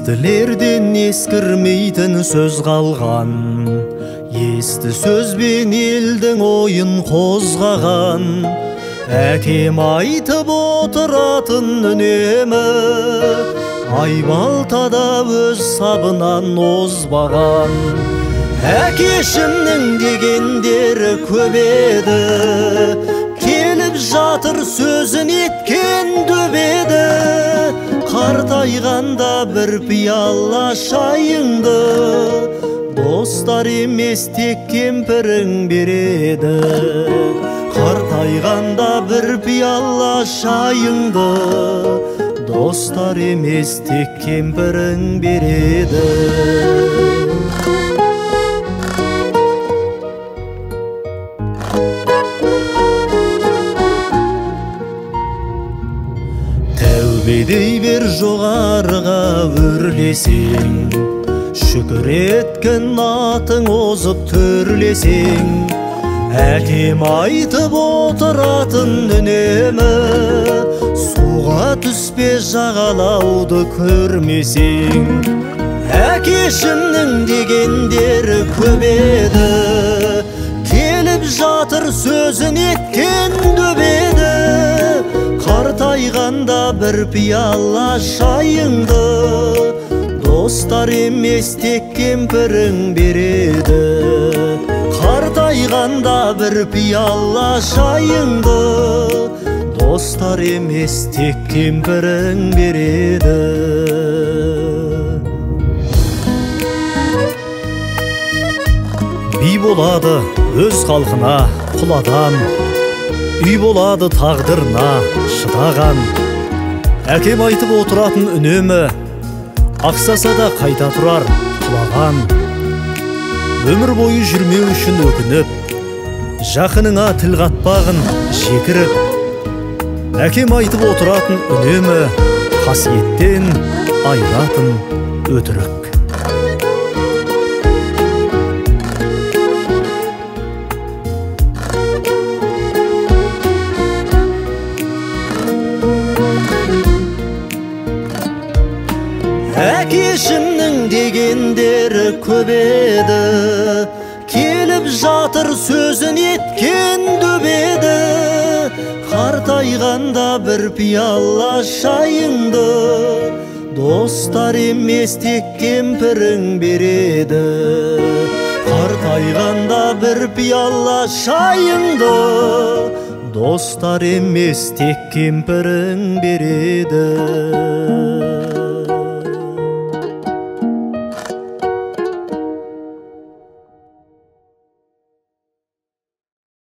Естілерден ескірмейтін сөз қалған, есті сөзбен елдің ойын қозғаған. Әкем айтып отыратын үнемі, айбалтада өз сабынан озбаған. Әкешімнің дегендері көп еді, келіп жатыр сөзін еткен дөбеді. Қартайғанда бір пиала шайыңды, достар емес тек кемпірің береді. Қартайғанда бір пиала шайыңды, достар емес тек кемпірің береді. Тәубедей бер жоғарыға өрлесең, шүкір еткен атың озып төрлесең. Әкем айтып отыратын үнемі, суға түспе жағалауды көрмесең. Әкешімнің дегендері көп еді, келіп жатыр сөзін еткен дөбеді. Қартайғанда бір пиала шайыңды, достар емес тек кемпірің береді. Қартайғанда бір пиала шайыңды, достар емес тек кемпірің береді. Би болады өз халқына құл адам, үй болады тағдырына шыдаған. Әкем айтып отыратын үнемі, ақсаса да қайта тұрар құлаған. Өмір бойы жүрмеу үшін өкініп, жақыныңа тіл қатпағын жекіріп. Әкем айтып отыратын үнемі, қасиеттен айыратын өтірік. Әкешімнің дегендері көп еді, келіп жатыр сөзін еткен дөбеді. Қартайғанда бір пиала шайыңды, достар емес тек кемпірің береді. Қартайғанда бір пиала шайыңды, достар емес тек кемпірің береді.